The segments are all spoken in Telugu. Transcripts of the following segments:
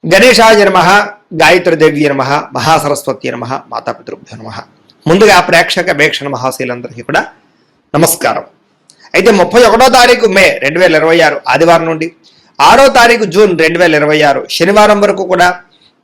గణేశాయ నమః, గాయత్రీదేవి నమః, మహాసరస్వతి నమః, మాతాపితృభ్యో నమః. ముందుగా ప్రేక్షక వీక్షణ మహాశీలందరికీ కూడా నమస్కారం. అయితే 31వ తారీఖు మే 2026 ఆదివారం నుండి 6వ తారీఖు జూన్ 2026 శనివారం వరకు కూడా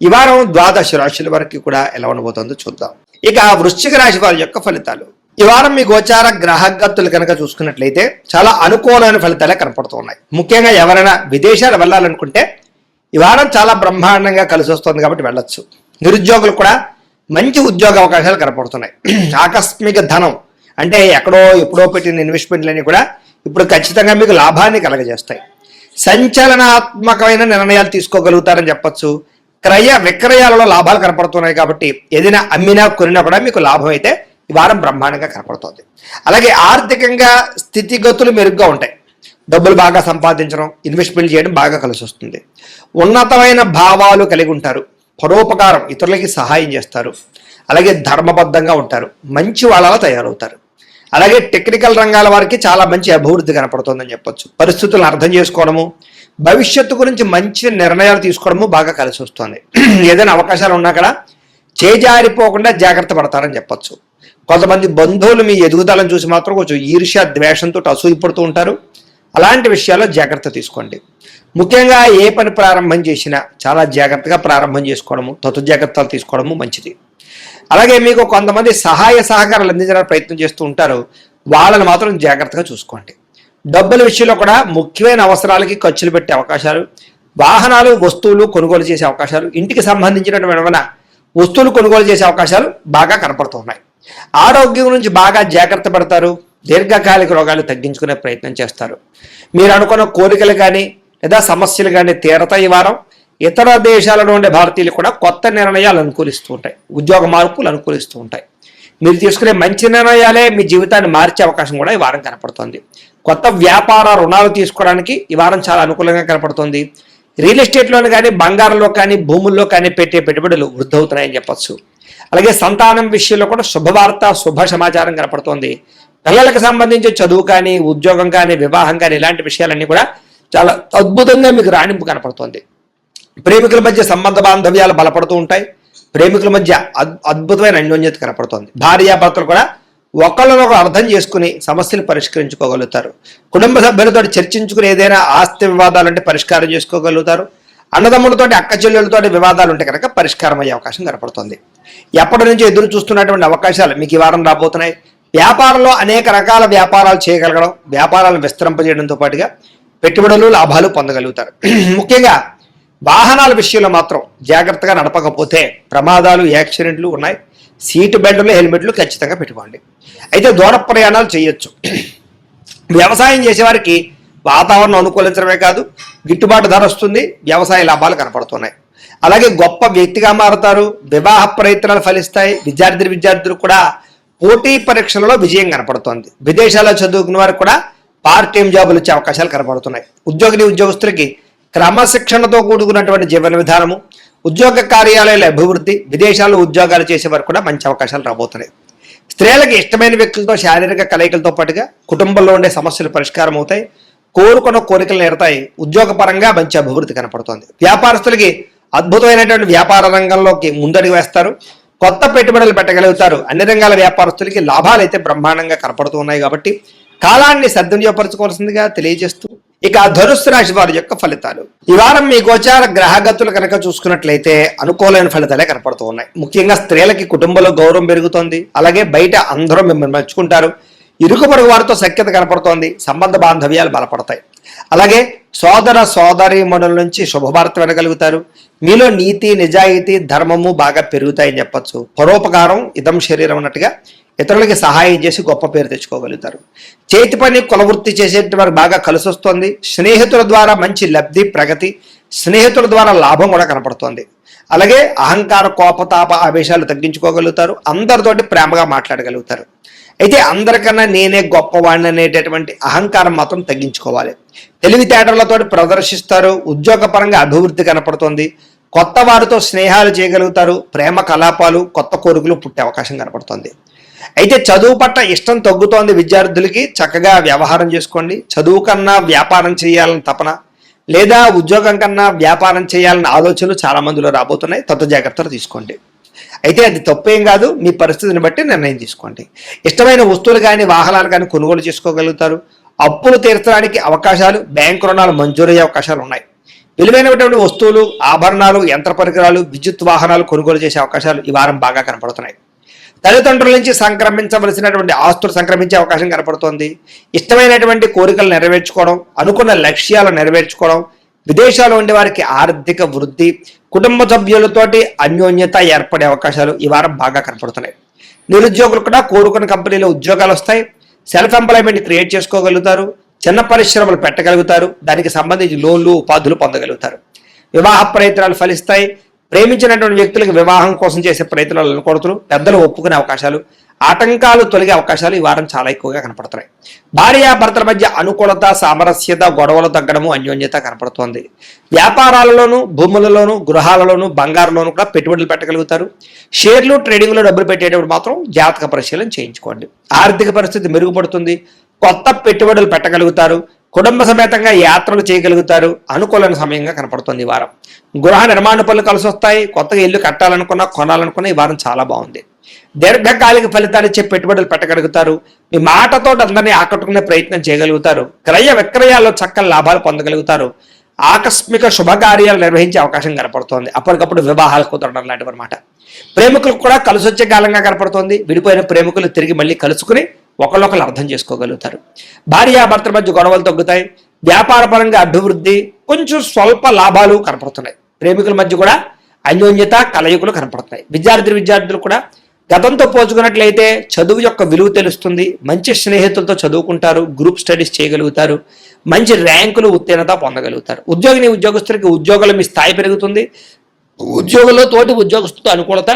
ఈ వారం ద్వాదశ రాశుల వరకు కూడా ఎలా ఉండబోతుందో చూద్దాం. ఇక వృశ్చిక రాశి వారి యొక్క ఫలితాలు. ఈ వారం మీ గోచార గ్రహగతులు కనుక చూసుకున్నట్లయితే చాలా అనుకూలమైన ఫలితాలే కనపడుతున్నాయి. ముఖ్యంగా ఎవరైనా విదేశాలు వెళ్ళాలనుకుంటే ఈ వారం చాలా బ్రహ్మాండంగా కలిసి వస్తుంది కాబట్టి వెళ్ళొచ్చు. నిరుద్యోగులు కూడా మంచి ఉద్యోగ అవకాశాలు కనపడుతున్నాయి. ఆకస్మిక ధనం అంటే ఎక్కడో ఎప్పుడో పెట్టిన ఇన్వెస్ట్మెంట్లన్నీ కూడా ఇప్పుడు ఖచ్చితంగా మీకు లాభాన్ని కలగజేస్తాయి. సంచలనాత్మకమైన నిర్ణయాలు తీసుకోగలుగుతారని చెప్పొచ్చు. క్రయ విక్రయాలలో లాభాలు కనపడుతున్నాయి కాబట్టి ఏదైనా అమ్మినా కొనినా కూడా మీకు లాభం అయితే ఈ వారం బ్రహ్మాండంగా కనపడుతుంది. అలాగే ఆర్థికంగా స్థితిగతులు మెరుగ్గా ఉంటాయి. డబ్బులు బాగా సంపాదించడం, ఇన్వెస్ట్మెంట్ చేయడం బాగా కలిసి వస్తుంది. ఉన్నతమైన భావాలు కలిగి ఉంటారు. పరోపకారం, ఇతరులకి సహాయం చేస్తారు. అలాగే ధర్మబద్ధంగా ఉంటారు. మంచి వాళ్ళలా తయారవుతారు. అలాగే టెక్నికల్ రంగాల వారికి చాలా మంచి అభివృద్ధి కనపడుతుందని చెప్పొచ్చు. పరిస్థితులను అర్థం చేసుకోవడము, భవిష్యత్తు గురించి మంచి నిర్ణయాలు తీసుకోవడము బాగా కలిసి వస్తుంది. ఏదైనా అవకాశాలు ఉన్నా కూడా చేజారిపోకుండా జాగ్రత్త పడతారని చెప్పొచ్చు. కొంతమంది బంధువులు మీ ఎదుగుదలను చూసి మాత్రం కొంచెం ఈర్ష్య ద్వేషంతో అసూయపడుతూ ఉంటారు. అలాంటి విషయాల్లో జాగ్రత్త తీసుకోండి. ముఖ్యంగా ఏ పని ప్రారంభం చేసినా చాలా జాగ్రత్తగా ప్రారంభం చేసుకోవడము, జాగ్రత్తలు తీసుకోవడము మంచిది. అలాగే మీకు కొంతమంది సహాయ సహకారాలు అందించడానికి ప్రయత్నం చేస్తూ ఉంటారు. వాళ్ళని మాత్రం జాగ్రత్తగా చూసుకోండి. డబ్బుల విషయంలో కూడా ముఖ్యమైన అవసరాలకి ఖర్చులు పెట్టే అవకాశాలు, వాహనాలు వస్తువులు కొనుగోలు చేసే అవకాశాలు, ఇంటికి సంబంధించినటువంటి వస్తువులు కొనుగోలు చేసే అవకాశాలు బాగా కనపడుతున్నాయి. ఆరోగ్యం నుంచి బాగా జాగ్రత్త పడతారు. దీర్ఘకాలిక రోగాలు తగ్గించుకునే ప్రయత్నం చేస్తారు. మీరు అనుకున్న కోరికలు కానీ లేదా సమస్యలు కానీ తీరతాయి. ఈ వారం ఇతర దేశాలలో ఉండే భారతీయులు కూడా కొత్త నిర్ణయాలు అనుకూలిస్తూ ఉంటాయి. ఉద్యోగ మార్పులు అనుకూలిస్తూ ఉంటాయి. మీరు తీసుకునే మంచి నిర్ణయాలే మీ జీవితాన్ని మార్చే అవకాశం కూడా ఈ వారం కనపడుతుంది. కొత్త వ్యాపార రుణాలు తీసుకోవడానికి ఈ వారం చాలా అనుకూలంగా కనపడుతుంది. రియల్ ఎస్టేట్లోని కానీ బంగారంలో కానీ భూముల్లో కానీ పెట్టే పెట్టుబడులు వృద్ధి అవుతున్నాయని చెప్పచ్చు. అలాగే సంతానం విషయంలో కూడా శుభవార్త, శుభ సమాచారం కనపడుతోంది. పిల్లలకు సంబంధించి చదువు కానీ, ఉద్యోగం కానీ, వివాహం కానీ ఇలాంటి విషయాలన్నీ కూడా చాలా అద్భుతంగా మీకు రాణింపు కనపడుతోంది. ప్రేమికుల మధ్య సంబంధ బాంధవ్యాలు బలపడుతూ ఉంటాయి. ప్రేమికుల మధ్య అద్భుతమైన అన్యోన్యత కనపడుతోంది. భార్యాభర్తలు కూడా ఒకళ్ళనొకరు అర్థం చేసుకుని సమస్యలు పరిష్కరించుకోగలుగుతారు. కుటుంబ సభ్యులతో చర్చించుకుని ఏదైనా ఆస్తి వివాదాలు అంటే పరిష్కారం చేసుకోగలుగుతారు. అన్నదమ్ములతోటి, అక్క చెల్లెలతోటి వివాదాలు ఉంటే కనుక పరిష్కారం అయ్యే అవకాశం కనపడుతుంది. ఎప్పటి నుంచి ఎదురు చూస్తున్నటువంటి అవకాశాలు మీకు ఈ వారం రాబోతున్నాయి. వ్యాపారంలో అనేక రకాల వ్యాపారాలు చేయగలగడం, వ్యాపారాలను విస్తరింపజేయడంతో పాటుగా పెట్టుబడులు, లాభాలు పొందగలుగుతారు. ముఖ్యంగా వాహనాల విషయంలో మాత్రం జాగ్రత్తగా నడపకపోతే ప్రమాదాలు, యాక్సిడెంట్లు ఉన్నాయి. సీటు బెల్ట్లు, హెల్మెట్లు ఖచ్చితంగా పెట్టుకోండి. అయితే దూర ప్రయాణాలు చేయొచ్చు. వ్యవసాయం చేసేవారికి వాతావరణం అనుకూలించడమే కాదు, గిట్టుబాటు ధర వస్తుంది. వ్యవసాయ లాభాలు కనపడుతున్నాయి. అలాగే గొప్ప వ్యక్తిగా మారుతారు. వివాహ ప్రయత్నాలు ఫలిస్తాయి. విద్యార్థులు కూడా పోటీ పరీక్షలలో విజయం కనపడుతోంది. విదేశాల్లో చదువుకున్న వారికి కూడా పార్ట్ టైం జాబులు వచ్చే అవకాశాలు కనపడుతున్నాయి. ఉద్యోగస్తులకి క్రమశిక్షణతో కూడుకున్నటువంటి జీవన విధానము, ఉద్యోగ కార్యాలయాల అభివృద్ధి, విదేశాల్లో ఉద్యోగాలు చేసే వారికి కూడా మంచి అవకాశాలు రాబోతున్నాయి. స్త్రీలకు ఇష్టమైన వ్యక్తులతో శారీరక కలయికలతో పాటుగా కుటుంబంలో ఉండే సమస్యలు పరిష్కారం అవుతాయి. కోరుకున్న కోరికలు నేరుతాయి. ఉద్యోగపరంగా మంచి అభివృద్ధి కనపడుతోంది. వ్యాపారస్తులకి అద్భుతమైనటువంటి వ్యాపార రంగంలోకి ముందడుగు వేస్తారు. కొత్త పెట్టుబడులు పెట్టగలుగుతారు. అన్ని రంగాల వ్యాపారస్తులకి లాభాలు అయితే బ్రహ్మాండంగా కనపడుతూ ఉన్నాయి కాబట్టి కాలాన్ని సద్వినియోగపరచుకోవాల్సిందిగా తెలియజేస్తూ ఇక ధనుస్సు రాశి వారి యొక్క ఫలితాలు. ఈ వారం మీ గోచార గ్రహగతులు కనుక చూసుకున్నట్లయితే అనుకూలమైన ఫలితాలే కనపడుతూ ఉన్నాయి. ముఖ్యంగా స్త్రీలకి కుటుంబంలో గౌరవం పెరుగుతోంది. అలాగే బయట అందరూ మిమ్మల్ని మెచ్చుకుంటారు. ఇరుకు పొరుగు వారితో సఖ్యత కనపడుతోంది. సంబంధ బాంధవ్యాలు బలపడతాయి. అలాగే సోదర సోదరీమణుల నుంచి శుభవార్త వినగలుగుతారు. మీలో నీతి, నిజాయితీ, ధర్మము బాగా పెరుగుతాయని చెప్పచ్చు. పరోపకారం ఇదం శరీరం అన్నట్టుగా ఇతరులకి సహాయం చేసి గొప్ప పేరు తెచ్చుకోగలుగుతారు. చేతి పని, కులవృత్తి చేసేటి వారికి బాగా కలిసి వస్తుంది. స్నేహితుల ద్వారా మంచి లబ్ధి, ప్రగతి, స్నేహితుల ద్వారా లాభం కూడా కనపడుతోంది. అలాగే అహంకార, కోపతాప ఆవేశాలు తగ్గించుకోగలుగుతారు. అందరితోటి ప్రేమగా మాట్లాడగలుగుతారు. అయితే అందరికన్నా నేనే గొప్పవాడిని అనేటటువంటి అహంకారం మాత్రం తగ్గించుకోవాలి. తెలివితేటలతో ప్రదర్శిస్తారు. ఉద్యోగపరంగా అభివృద్ధి కనపడుతుంది. కొత్త వారితో స్నేహాలు చేయగలుగుతారు. ప్రేమ కలాపాలు, కొత్త కోరికలు పుట్టే అవకాశం కనపడుతుంది. అయితే చదువు పట్ల ఇష్టం తగ్గుతోంది. విద్యార్థులకి చక్కగా వ్యవహారం చేసుకోండి. చదువు కన్నా వ్యాపారం చేయాలని తపన, లేదా ఉద్యోగం కన్నా వ్యాపారం చేయాలన్న ఆలోచనలు చాలా మందిలో రాబోతున్నాయి. తత్వ జాగ్రత్తలు తీసుకోండి. అయితే అది తప్పేం కాదు, మీ పరిస్థితిని బట్టి నిర్ణయం తీసుకోండి. ఇష్టమైన వస్తువులు కానీ వాహనాలు కానీ కొనుగోలు చేసుకోగలుగుతారు. అప్పులు తీర్చడానికి అవకాశాలు, బ్యాంకు రుణాలు మంజూరయ్యే అవకాశాలు ఉన్నాయి. విలువైనటువంటి వస్తువులు, ఆభరణాలు, యంత్ర పరికరాలు, విద్యుత్ వాహనాలు కొనుగోలు చేసే అవకాశాలు ఈ వారం బాగా కనపడుతున్నాయి. తల్లిదండ్రుల నుంచి సంక్రమించవలసినటువంటి ఆస్తులు సంక్రమించే అవకాశం కనపడుతోంది. ఇష్టమైనటువంటి కోరికలు నెరవేర్చుకోవడం, అనుకున్న లక్ష్యాలు నెరవేర్చుకోవడం, విదేశాల్లో ఉండే వారికి ఆర్థిక వృద్ధి, కుటుంబ సభ్యులతోటి అన్యోన్యత ఏర్పడే అవకాశాలు ఈ వారం బాగా కనపడుతున్నాయి. నిరుద్యోగులు కూడా కోరుకున్న కంపెనీలో ఉద్యోగాలు వస్తాయి. సెల్ఫ్ ఎంప్లాయ్మెంట్ క్రియేట్ చేసుకోగలుగుతారు. చిన్న పరిశ్రమలు పెట్టగలుగుతారు. దానికి సంబంధించి లోన్లు, ఉపాధులు పొందగలుగుతారు. వివాహ ప్రయత్నాలు ఫలిస్తాయి. ప్రేమించినటువంటి వ్యక్తులకు వివాహం కోసం చేసే ప్రయత్నాలు అనుకోడుతున్నారు. పెద్దలు ఒప్పుకునే అవకాశాలు, ఆటంకాలు తొలగే అవకాశాలు ఈ వారం చాలా ఎక్కువగా కనపడుతున్నాయి. భార్యాభర్తల మధ్య అనుకూలత, సామరస్యత, గొడవలు తగ్గడము, అన్యోన్యత కనపడుతోంది. వ్యాపారాలలోను, భూములలోను, గృహాలలోను, బంగారులోను కూడా పెట్టుబడులు పెట్టగలుగుతారు. షేర్లు, ట్రేడింగ్లో డబ్బులు పెట్టేటప్పుడు మాత్రం జాతక పరిశీలన చేయించుకోండి. ఆర్థిక పరిస్థితి మెరుగుపడుతుంది. కొత్త పెట్టుబడులు పెట్టగలుగుతారు. కుటుంబ సమేతంగా యాత్రలు చేయగలుగుతారు. అనుకూలమైన సమయంగా కనపడుతుంది ఈ వారం. గృహ నిర్మాణ పనులు కలిసి వస్తాయి. కొత్తగా ఇల్లు కట్టాలనుకున్నా, కొనాలనుకున్నా ఈ వారం చాలా బాగుంది. దీర్ఘకాలిక ఫలితాలు ఇచ్చే పెట్టుబడులు పెట్టగలుగుతారు. మీ మాటతో అందరినీ ఆకట్టుకునే ప్రయత్నం చేయగలుగుతారు. క్రయ విక్రయాల్లో చక్కని లాభాలు పొందగలుగుతారు. ఆకస్మిక శుభకార్యాలు నిర్వహించే అవకాశం కనపడుతోంది. అప్పటికప్పుడు వివాహాలు కుదరడం లాంటివి అనమాట. ప్రేమికులకు కూడా కలిసి వచ్చే కాలంగా కనపడుతోంది. విడిపోయిన ప్రేమికులు తిరిగి మళ్ళీ కలుసుకుని ఒకళ్ళొకరు అర్థం చేసుకోగలుగుతారు. భార్యాభర్తల మధ్య గొడవలు తగ్గుతాయి. వ్యాపార పరంగా అభివృద్ధి, కొంచెం స్వల్ప లాభాలు కనపడుతున్నాయి. ప్రేమికుల మధ్య కూడా అన్యోన్యత, కలయికలు కనపడుతున్నాయి. విద్యార్థులు కూడా గతంతో పోల్చుకున్నట్లయితే చదువు యొక్క విలువ తెలుస్తుంది. మంచి స్నేహితులతో చదువుకుంటారు. గ్రూప్ స్టడీస్ చేయగలుగుతారు. మంచి ర్యాంకులు, ఉత్తీర్ణత పొందగలుగుతారు. ఉద్యోగస్తులకి ఉద్యోగాలు మీ స్థాయి పెరుగుతుంది. ఉద్యోగంలో తోటి ఉద్యోగస్తులతో అనుకూలత,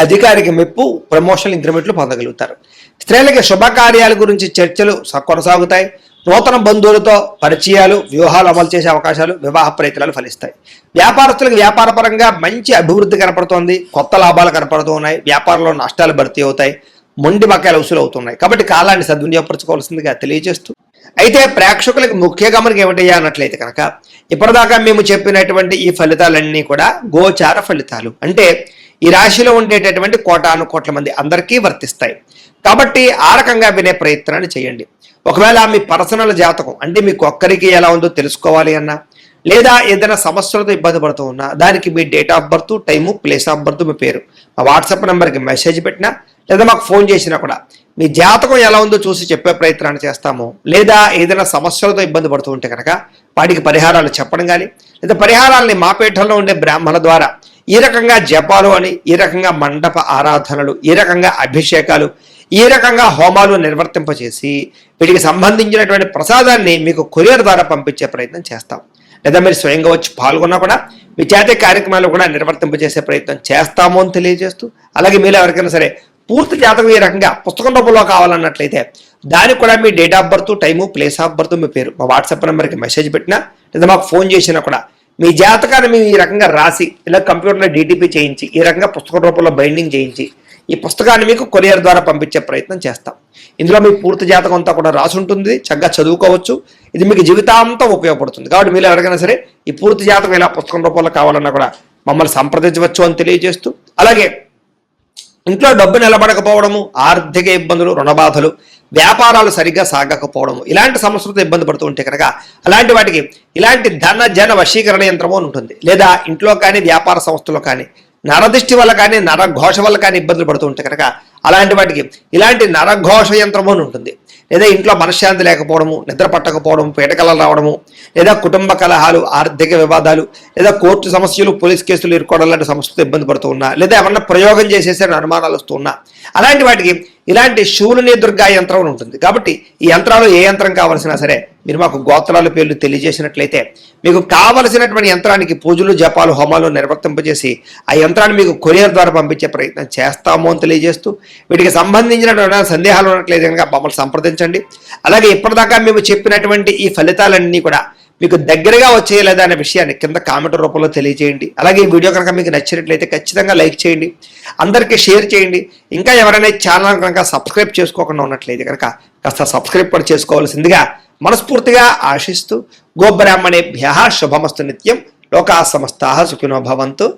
అధికారికి మెప్పు, ప్రమోషన్, ఇంక్రిమెంట్లు పొందగలుగుతారు. స్త్రీలకి శుభకార్యాల గురించి చర్చలు కొనసాగుతాయి. నూతన బంధువులతో పరిచయాలు, వ్యూహాలు అమలు చేసే అవకాశాలు, వివాహ ప్రయత్నాలు ఫలిస్తాయి. వ్యాపారస్తులకు వ్యాపారపరంగా మంచి అభివృద్ధి కనపడుతోంది. కొత్త లాభాలు కనపడుతూ ఉన్నాయి. వ్యాపారంలో నష్టాలు భర్తీ అవుతాయి. మొండి బకాయిలు వసూలు అవుతున్నాయి. కాబట్టి కాలాన్ని సద్వినియోగపరచుకోవాల్సిందిగా తెలియజేస్తూ, అయితే ప్రేక్షకులకు ముఖ్య గమనిక ఏమిటయ్యా అన్నట్లయితే కనుక, ఇప్పటిదాకా మేము చెప్పినటువంటి ఈ ఫలితాలన్నీ కూడా గోచార ఫలితాలు. అంటే ఈ రాశిలో ఉండేటటువంటి కోటాను కోట్ల మంది అందరికీ వర్తిస్తాయి. కాబట్టి ఆ రకంగా వినే ప్రయత్నాన్ని చేయండి. ఒకవేళ మీ పర్సనల్ జాతకం అంటే మీకు ఒక్కరికి ఎలా ఉందో తెలుసుకోవాలి అన్నా, లేదా ఏదైనా సమస్యలతో ఇబ్బంది పడుతూ ఉన్నా, దానికి మీ date of birth, time, place of birth, మీ పేరు మా వాట్సాప్ నెంబర్కి మెసేజ్ పెట్టినా, లేదా మాకు ఫోన్ చేసినా కూడా మీ జాతకం ఎలా ఉందో చూసి చెప్పే ప్రయత్నాన్ని చేస్తాము. లేదా ఏదైనా సమస్యలతో ఇబ్బంది పడుతూ ఉంటే కనుక వాటికి పరిహారాలు చెప్పడం కానీ, లేదా పరిహారాలని మా పీఠంలో ఉండే బ్రాహ్మణుల ద్వారా ఈ రకంగా జపాలు అని, ఈ రకంగా మండప ఆరాధనలు, ఈ రకంగా అభిషేకాలు, ఈ రకంగా హోమాలు నిర్వర్తింపచేసి వీటికి సంబంధించినటువంటి ప్రసాదాన్ని మీకు కొరియర్ ద్వారా పంపించే ప్రయత్నం చేస్తాం. లేదా మీరు స్వయంగా వచ్చి పాల్గొన్నా కూడా మీ చేతి కార్యక్రమాలు కూడా నిర్వర్తింపజేసే ప్రయత్నం చేస్తాము అని తెలియజేస్తూ, అలాగే మీరు ఎవరికైనా సరే పూర్తి జాతకం ఈ రకంగా పుస్తకం రూపంలో కావాలన్నట్లయితే దానికి కూడా మీ date of birth, time, place of birth, మీ పేరు మా వాట్సాప్ నెంబర్కి మెసేజ్ పెట్టినా, లేదా మాకు ఫోన్ చేసినా కూడా మీ జాతకాన్ని మేము ఈ రకంగా రాసి, ఇలా కంప్యూటర్లో DTP చేయించి, ఈ రకంగా పుస్తకం రూపంలో బైండింగ్ చేయించి ఈ పుస్తకాన్ని మీకు కొరియర్ ద్వారా పంపించే ప్రయత్నం చేస్తాం. ఇందులో మీ పూర్తి జాతకం అంతా కూడా రాసి ఉంటుంది. చక్కగా చదువుకోవచ్చు. ఇది మీకు జీవితాంతం ఉపయోగపడుతుంది. కాబట్టి మీరు ఎవరికైనా సరే ఈ పూర్తి జాతకం ఇలా పుస్తకం రూపంలో కావాలన్నా కూడా మమ్మల్ని సంప్రదించవచ్చు అని తెలియజేస్తూ, అలాగే ఇంట్లో డబ్బు నిలబడకపోవడము, ఆర్థిక ఇబ్బందులు, రుణబాధలు, వ్యాపారాలు సరిగ్గా సాగకపోవడము, ఇలాంటి సమస్యలతో ఇబ్బంది పడుతూ ఉంటే కనుక అలాంటి వాటికి ఇలాంటి ధన జన వశీకరణ యంత్రము అని ఉంటుంది. లేదా ఇంట్లో కానీ వ్యాపార సంస్థలో కానీ నరదృష్టి వల్ల కానీ, నరఘోష వల్ల కానీ ఇబ్బందులు పడుతూ ఉంటే కనుక అలాంటి వాటికి ఇలాంటి నరఘోష యంత్రము అని ఉంటుంది. లేదా ఇంట్లో మనశ్శాంతి లేకపోవడము, నిద్ర పట్టకపోవడము, పీడకలలు రావడము, లేదా కుటుంబ కలహాలు, ఆర్థిక వివాదాలు, లేదా కోర్టు సమస్యలు, పోలీస్ కేసులు ఇరుకోవడం లాంటి సమస్యలతో ఇబ్బంది పడుతూ ఉన్నా, లేదా ఏమన్నా ప్రయోగం చేసేసే అనుమానాలు వస్తూ ఉన్నా, అలాంటి వాటికి ఇలాంటి శూలిని దుర్గా యంత్రం ఉంటుంది. కాబట్టి ఈ యంత్రాలు ఏ యంత్రం కావాల్సినా సరే మీరు మాకు గోత్రాల పేర్లు తెలియజేసినట్లయితే మీకు కావలసినటువంటి యంత్రానికి పూజలు, జపాలు, హోమాలు నిర్వర్తింపజేసి ఆ యంత్రాన్ని మీకు కొరియర్ ద్వారా పంపించే ప్రయత్నం చేస్తాము అని తెలియజేస్తూ, వీటికి సంబంధించినటువంటి సందేహాలు ఉన్నట్లయితే కనుక మమ్మల్ని సంప్రదించండి. అలాగే ఇప్పటిదాకా మేము చెప్పినటువంటి ఈ ఫలితాలన్నీ కూడా మీకు దగ్గరగా వచ్చేయలేదా అనే విషయాన్ని కింద కామెంట్ రూపంలో తెలియజేయండి. అలాగే ఈ వీడియో కనుక మీకు నచ్చినట్లయితే ఖచ్చితంగా లైక్ చేయండి, అందరికీ షేర్ చేయండి. ఇంకా ఎవరైనా ఛానల్ కనుక సబ్స్క్రైబ్ చేసుకోకుండా ఉన్నట్లయితే కనుక కాస్త సబ్స్క్రైబ్ కూడా చేసుకోవాల్సిందిగా మనస్ఫూర్తిగా ఆశిస్తూ గోబ్రాహ్మణేభ్యః శుభమస్తు నిత్యం. లోకా సమస్తాః సుఖినో భవంతు.